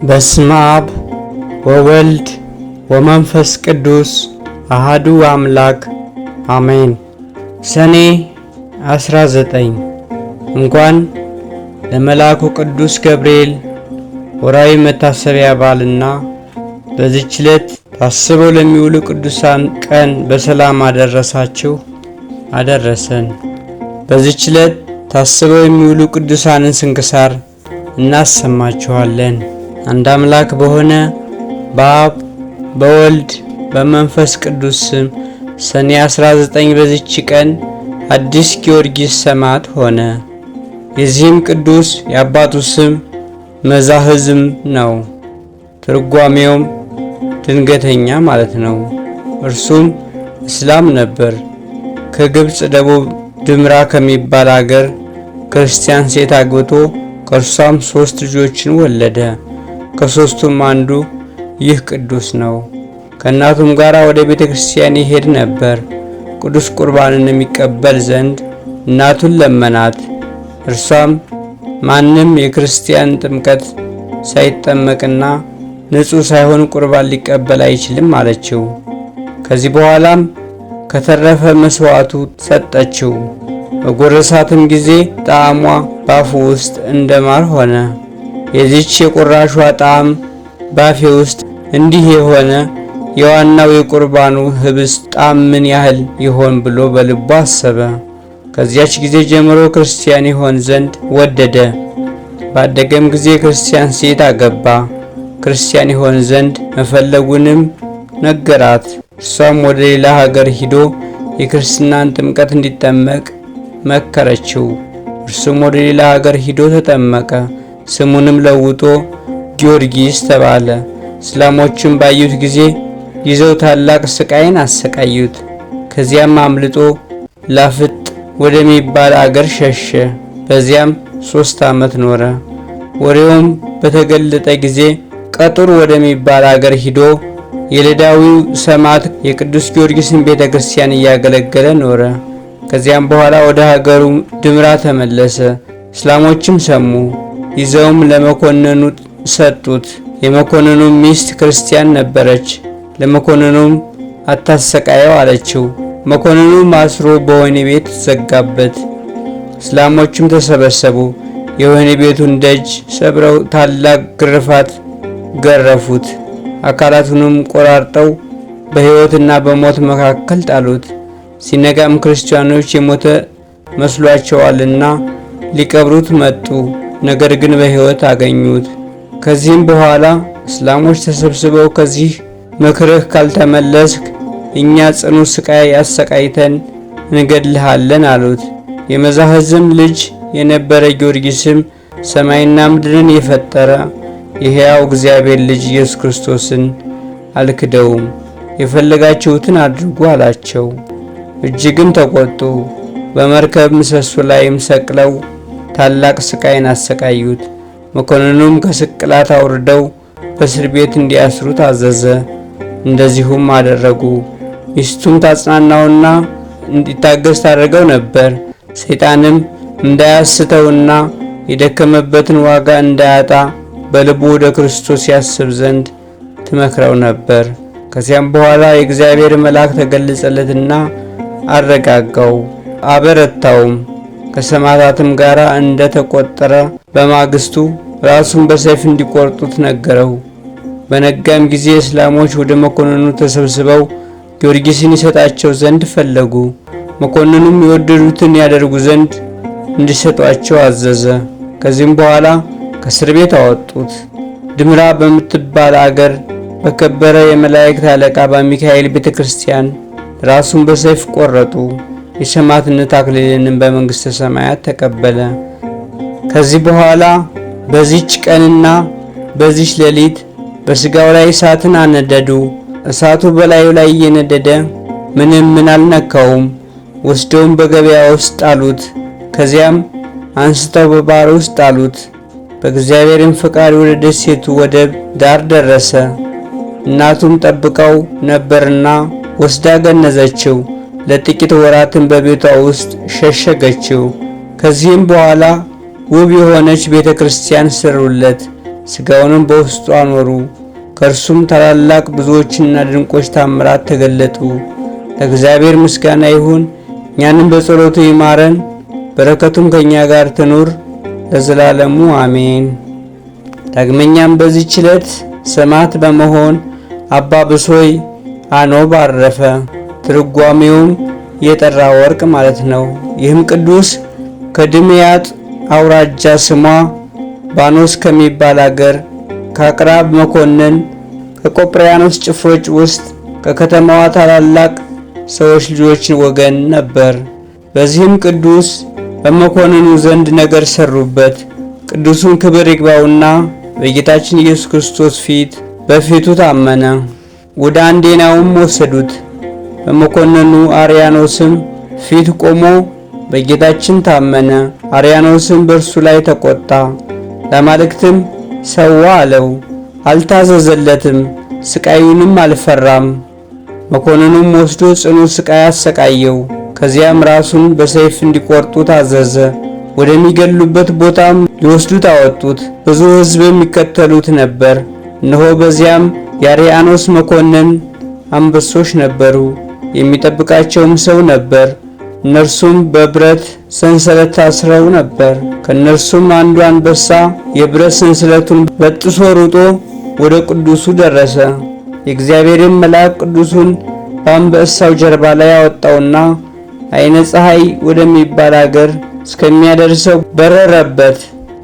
በስመ አብ ወወልድ ወመንፈስ ቅዱስ አሃዱ አምላክ አሜን። ሰኔ 19 እንኳን ለመልአኩ ቅዱስ ገብርኤል ወርኃዊ መታሰቢያ በዓልና በዚህች ዕለት ታስበው ለሚውሉ ቅዱሳን ቀን በሰላም አደረሳችሁ አደረሰን። በዚህች ዕለት ታስበው የሚውሉ ቅዱሳንን ስንክሳር እናሰማችኋለን። አንድ አምላክ በሆነ በአብ በወልድ በመንፈስ ቅዱስ ስም ሰኔ 19 በዚህች ቀን አዲስ ጊዮርጊስ ሰማዕት ሆነ። የዚህም ቅዱስ የአባቱ ስም መዛህዝም ነው። ትርጓሜውም ድንገተኛ ማለት ነው። እርሱም እስላም ነበር። ከግብፅ ደቡብ ድምራ ከሚባል አገር ክርስቲያን ሴት አግብቶ ከእርሷም 3 ልጆችን ወለደ። ከሦስቱም አንዱ ይህ ቅዱስ ነው። ከእናቱም ጋር ወደ ቤተ ክርስቲያን ይሄድ ነበር። ቅዱስ ቁርባንን የሚቀበል ዘንድ እናቱን ለመናት። እርሷም ማንም የክርስቲያን ጥምቀት ሳይጠመቅና ንጹሕ ሳይሆን ቁርባን ሊቀበል አይችልም አለችው። ከዚህ በኋላም ከተረፈ መስዋዕቱ ሰጠችው። በጎረሳትም ጊዜ ጣዕሟ ባፉ ውስጥ እንደ ማር ሆነ። የዚች የቁራሿ ጣዕም ባፌ ውስጥ እንዲህ የሆነ የዋናው የቁርባኑ ህብስት ጣዕም ምን ያህል ይሆን ብሎ በልቡ አሰበ። ከዚያች ጊዜ ጀምሮ ክርስቲያን ይሆን ዘንድ ወደደ። ባደገም ጊዜ ክርስቲያን ሴት አገባ። ክርስቲያን ይሆን ዘንድ መፈለጉንም ነገራት። እሷም ወደ ሌላ ሀገር ሂዶ የክርስትናን ጥምቀት እንዲጠመቅ መከረችው። እርሱም ወደ ሌላ ሀገር ሂዶ ተጠመቀ። ስሙንም ለውጦ ጊዮርጊስ ተባለ። እስላሞችም ባዩት ጊዜ ይዘው ታላቅ ስቃይን አሰቃዩት። ከዚያም አምልጦ ላፍጥ ወደሚባል አገር ሸሸ። በዚያም 3 ዓመት ኖረ። ወሬውም በተገለጠ ጊዜ ቀጡር ወደሚባል አገር ሂዶ የለዳዊው ሰማዕት የቅዱስ ጊዮርጊስን ቤተ ክርስቲያን እያገለገለ ኖረ። ከዚያም በኋላ ወደ ሀገሩ ድምራ ተመለሰ። እስላሞችም ሰሙ። ይዘውም ለመኮንኑ ሰጡት። የመኮንኑ ሚስት ክርስቲያን ነበረች። ለመኮንኑም አታሰቃየው አለችው። መኮንኑም አስሮ በወህኒ ቤት ዘጋበት። እስላሞችም ተሰበሰቡ። የወህኒ ቤቱን ደጅ ሰብረው ታላቅ ግርፋት ገረፉት። አካላቱንም ቆራርጠው በሕይወትና በሞት መካከል ጣሉት። ሲነጋም ክርስቲያኖች የሞተ መስሏቸዋልና ሊቀብሩት መጡ። ነገር ግን በሕይወት አገኙት። ከዚህም በኋላ እስላሞች ተሰብስበው ከዚህ ምክርህ ካልተመለስክ እኛ ጽኑ ስቃይ አሰቃይተን እንገድልሃለን አሉት። የመዛህዝም ልጅ የነበረ ጊዮርጊስም ሰማይና ምድርን የፈጠረ የሕያው እግዚአብሔር ልጅ ኢየሱስ ክርስቶስን አልክደውም፣ የፈለጋችሁትን አድርጉ አላቸው። እጅግም ተቆጡ። በመርከብ ምሰሶ ላይም ሰቅለው ታላቅ ስቃይን አሰቃዩት። መኮንኑም ከስቅላት አውርደው በእስር ቤት እንዲያስሩት አዘዘ። እንደዚሁም አደረጉ። ሚስቱም ታጽናናውና እንዲታገስ ታደርገው ነበር። ሰይጣንም እንዳያስተውና የደከመበትን ዋጋ እንዳያጣ በልቡ ወደ ክርስቶስ ያስብ ዘንድ ትመክረው ነበር። ከዚያም በኋላ የእግዚአብሔር መልአክ ተገለጸለትና አረጋጋው፣ አበረታውም። ከሰማዕታትም ጋር እንደ ተቆጠረ በማግስቱ ራሱን በሰይፍ እንዲቆርጡት ነገረው። በነጋም ጊዜ እስላሞች ወደ መኮንኑ ተሰብስበው ጊዮርጊስን ይሰጣቸው ዘንድ ፈለጉ። መኮንኑም የወደዱትን ያደርጉ ዘንድ እንዲሰጧቸው አዘዘ። ከዚህም በኋላ ከእስር ቤት አወጡት። ድምራ በምትባል አገር በከበረ የመላእክት አለቃ በሚካኤል ቤተ ክርስቲያን ራሱን በሰይፍ ቆረጡ። የሰማዕትነት አክሊልንም በመንግሥተ ሰማያት ተቀበለ። ከዚህ በኋላ በዚች ቀንና በዚች ሌሊት በሥጋው ላይ እሳትን አነደዱ። እሳቱ በላዩ ላይ እየነደደ ምንም አልነካውም። ወስደውም በገበያ ውስጥ ጣሉት። ከዚያም አንስተው በባሕር ውስጥ ጣሉት። በእግዚአብሔርም ፈቃድ ወደ ደሴቱ ወደብ ዳር ደረሰ። እናቱም ጠብቀው ነበርና ወስዳ ገነዘችው። ለጥቂት ወራትን በቤቷ ውስጥ ሸሸገችው። ከዚህም በኋላ ውብ የሆነች ቤተ ክርስቲያን ሰሩለት። ሥጋውንም በውስጡ አኖሩ። ከእርሱም ታላላቅ ብዙዎችና ድንቆች ታምራት ተገለጡ። ለእግዚአብሔር ምስጋና ይሁን። እኛንም በጸሎቱ ይማረን፣ በረከቱም ከእኛ ጋር ትኑር ለዘላለሙ አሜን። ዳግመኛም በዚህች ዕለት ሰማዕት በመሆን አባ ብሶይ አኖብ አረፈ። ትርጓሜውም የጠራ ወርቅ ማለት ነው። ይህም ቅዱስ ከድምያጥ አውራጃ ስሟ ባኖስ ከሚባል አገር ከአቅራብ መኮንን ከቆጵርያኖስ ጭፍሮች ውስጥ ከከተማዋ ታላላቅ ሰዎች ልጆች ወገን ነበር። በዚህም ቅዱስ በመኮንኑ ዘንድ ነገር ሰሩበት። ቅዱሱን ክብር ይግባውና በጌታችን ኢየሱስ ክርስቶስ በፊቱ ታመነ። ወደ አንዴናውም ወሰዱት። በመኮንኑ አርያኖስም ፊት ቆሞ በጌታችን ታመነ። አርያኖስም በእርሱ ላይ ተቆጣ። ለአማልክትም ሰዋ አለው። አልታዘዘለትም፣ ስቃዩንም አልፈራም። መኮንኑም ወስዶ ጽኑ ስቃይ አሰቃየው። ከዚያም ራሱን በሰይፍ እንዲቆርጡ ታዘዘ። ወደሚገሉበት ቦታም ሊወስዱት አወጡት። ብዙ ሕዝብ የሚከተሉት ነበር። እነሆ በዚያም የአርያኖስ መኮንን አንበሶች ነበሩ። የሚጠብቃቸውም ሰው ነበር። እነርሱም በብረት ሰንሰለት ታስረው ነበር። ከእነርሱም አንዱ አንበሳ የብረት ሰንሰለቱን በጥሶ ሩጦ ወደ ቅዱሱ ደረሰ። የእግዚአብሔርን መልአክ ቅዱሱን በአንበሳው ጀርባ ላይ አወጣውና አይነ ፀሐይ ወደሚባል አገር እስከሚያደርሰው በረረበት።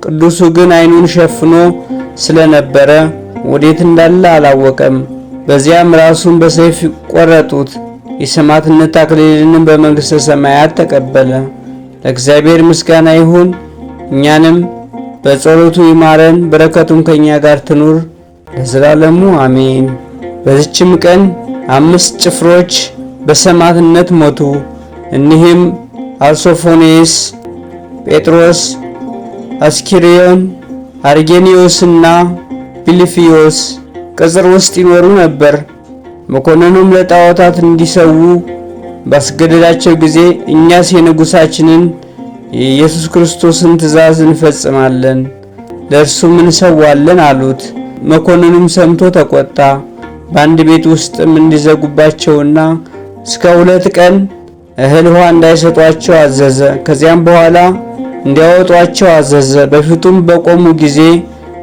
ቅዱሱ ግን አይኑን ሸፍኖ ስለነበረ ወዴት እንዳለ አላወቀም። በዚያም ራሱን በሰይፍ ቆረጡት። የሰማዕትነት አክሊልንም በመንግሥተ ሰማያት ተቀበለ። ለእግዚአብሔር ምስጋና ይሁን። እኛንም በጸሎቱ ይማረን፣ በረከቱም ከኛ ጋር ትኑር ለዘላለሙ አሜን። በዚችም ቀን 5 ጭፍሮች በሰማዕትነት ሞቱ። እኒህም አርሶፎኔስ፣ ጴጥሮስ፣ አስኪሪዮን፣ አርጌኒዮስና ቢልፊዮስ ቅጽር ውስጥ ይኖሩ ነበር። መኮንኑም ለጣዖታት እንዲሰዉ ባስገደዳቸው ጊዜ እኛስ የንጉሣችንን የኢየሱስ ክርስቶስን ትእዛዝ እንፈጽማለን፣ ለእርሱም እንሰዋለን አሉት። መኮንኑም ሰምቶ ተቆጣ። በአንድ ቤት ውስጥም እንዲዘጉባቸውና እስከ 2 ቀን እህል ውሃ እንዳይሰጧቸው አዘዘ። ከዚያም በኋላ እንዲያወጧቸው አዘዘ። በፊቱም በቆሙ ጊዜ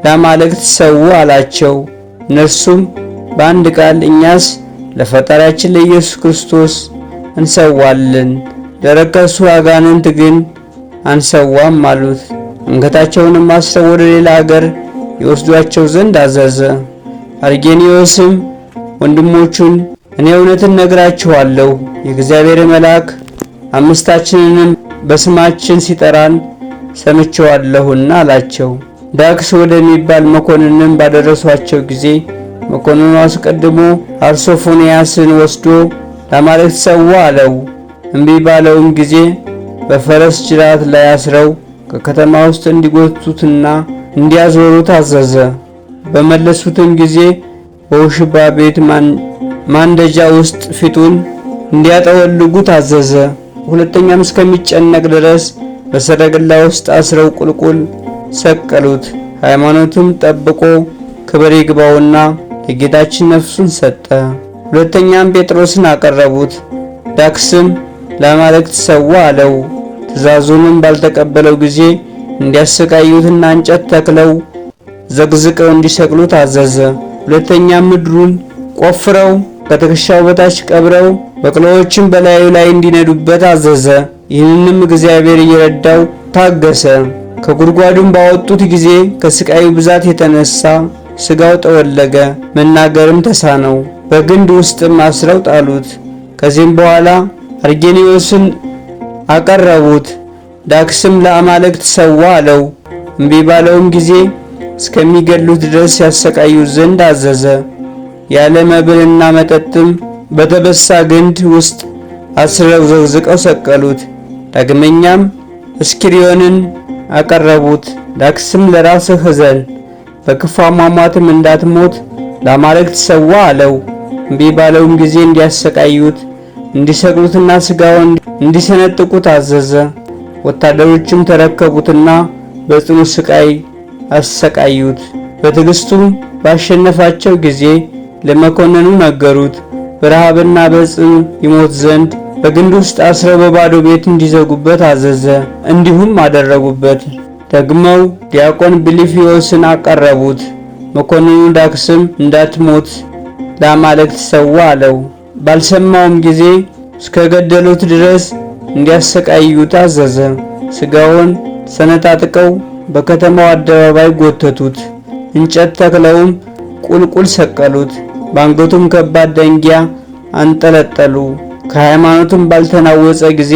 ለአማልክት ሰው አላቸው። እነርሱም በአንድ ቃል እኛስ ለፈጣሪያችን ለኢየሱስ ክርስቶስ እንሰዋለን፣ ለረከሱ አጋንንት ግን አንሰዋም አሉት። አንገታቸውንም አስረው ወደ ሌላ አገር ይወስዷቸው ዘንድ አዘዘ። አርጌኒዮስም ወንድሞቹን እኔ እውነትን ነግራችኋለሁ፣ የእግዚአብሔር መልአክ 5ታችንንም በስማችን ሲጠራን ሰምቼዋለሁና አላቸው። ዳክስ ወደሚባል መኮንንም ባደረሷቸው ጊዜ መኮንኑ አስቀድሞ አርሶፎንያስን ወስዶ ለአማልክት ሰዋ አለው። እምቢ ባለውም ጊዜ በፈረስ ጅራት ላይ አስረው ከከተማ ውስጥ እንዲጎቱትና እንዲያዞሩት አዘዘ። በመለሱትም ጊዜ በውሽባ ቤት ማንደጃ ውስጥ ፊቱን እንዲያጠወልጉት አዘዘ። ሁለተኛም እስከሚጨነቅ ድረስ በሰረገላ ውስጥ አስረው ቁልቁል ሰቀሉት። ሃይማኖቱም ጠብቆ ክብር ይግባውና ለጌታችን ነፍሱን ሰጠ። ሁለተኛም ጴጥሮስን አቀረቡት። ዳክስም ለአማልክት ሰዋ አለው። ትእዛዙንም ባልተቀበለው ጊዜ እንዲያሰቃዩትና እንጨት ተክለው ዘግዝቀው እንዲሰቅሉት አዘዘ። ሁለተኛም ምድሩን ቆፍረው ከትከሻው በታች ቀብረው በቅሎዎችን በላዩ ላይ እንዲነዱበት አዘዘ። ይህንንም እግዚአብሔር እየረዳው ታገሰ። ከጉድጓዱም ባወጡት ጊዜ ከስቃዩ ብዛት የተነሳ ስጋው ጠወለገ፣ መናገርም ተሳነው። በግንድ ውስጥም አስረው ጣሉት። ከዚህም በኋላ አርጌኒዮስን አቀረቡት። ዳክስም ለአማልክት ሰዋ አለው። እምቢ ባለውም ጊዜ እስከሚገድሉት ድረስ ያሰቃዩት ዘንድ አዘዘ። ያለ መብልና መጠጥም በተበሳ ግንድ ውስጥ አስረው ዘግዝቀው ሰቀሉት። ዳግመኛም እስኪሪዮንን አቀረቡት። ዳክስም ለራስህ እዘን፣ በክፉ አሟሟትም እንዳትሞት ለአማልክት ሰዋ አለው። እምቢ ባለውም ጊዜ እንዲያሰቃዩት እንዲሰቅሉትና ስጋውን እንዲሰነጥቁት አዘዘ። ወታደሮችም ተረከቡትና በጽኑ ስቃይ አሰቃዩት። በትዕግስቱ ባሸነፋቸው ጊዜ ለመኮንኑ ነገሩት። በረሃብና በጽም ይሞት ዘንድ በግንድ ውስጥ አስረው በባዶ ቤት እንዲዘጉበት አዘዘ። እንዲሁም አደረጉበት። ደግመው ዲያቆን ብልፍዮስን አቀረቡት። መኮንኑ ዳክስም እንዳትሞት ለአማልክት ሰዋ አለው። ባልሰማውም ጊዜ እስከ ገደሉት ድረስ እንዲያሰቃዩት አዘዘ። ሥጋውን ሰነጣጥቀው በከተማው አደባባይ ጎተቱት። እንጨት ተክለውም ቁልቁል ሰቀሉት። በአንገቱም ከባድ ደንጊያ አንጠለጠሉ። ከሃይማኖቱም ባልተናወጸ ጊዜ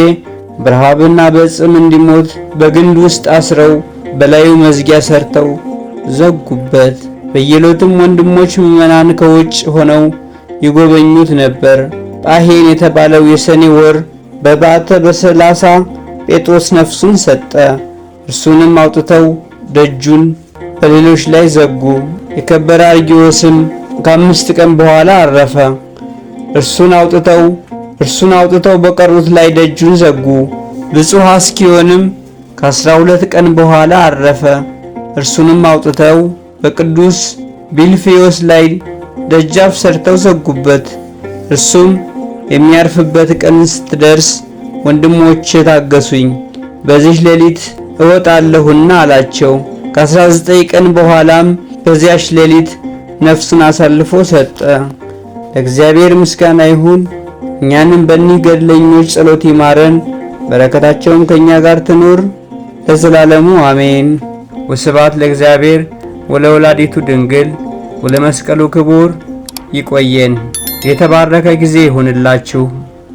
በረሃብና በጽም እንዲሞት በግንድ ውስጥ አስረው በላዩ መዝጊያ ሰርተው ዘጉበት። በየዕለቱም ወንድሞች ምዕመናን ከውጭ ሆነው ይጎበኙት ነበር። ጳሄን የተባለው የሰኔ ወር በባተ በ30 ጴጥሮስ ነፍሱን ሰጠ። እርሱንም አውጥተው ደጁን በሌሎች ላይ ዘጉ። የከበረ አርጊዮስም ከ5 ቀን በኋላ አረፈ። እርሱን አውጥተው በቀሩት ላይ ደጁን ዘጉ። ብፁዕ አስኪዮንም ከ12 ቀን በኋላ አረፈ። እርሱንም አውጥተው በቅዱስ ቢልፍዮስ ላይ ደጃፍ ሰርተው ዘጉበት። እርሱም የሚያርፍበት ቀን ስትደርስ ወንድሞቼ ታገሱኝ፣ በዚህ ሌሊት እወጣለሁና አላቸው። ከ19 ቀን በኋላም በዚያች ሌሊት ነፍሱን አሳልፎ ሰጠ። ለእግዚአብሔር ምስጋና ይሁን። እኛንም በእኒህ ገድለኞች ጸሎት ይማረን፣ በረከታቸውም ከእኛ ጋር ትኑር ለዘላለሙ አሜን። ወስብሐት ለእግዚአብሔር ወለወላዲቱ ድንግል ወለመስቀሉ ክቡር። ይቆየን። የተባረከ ጊዜ ይሁንላችሁ።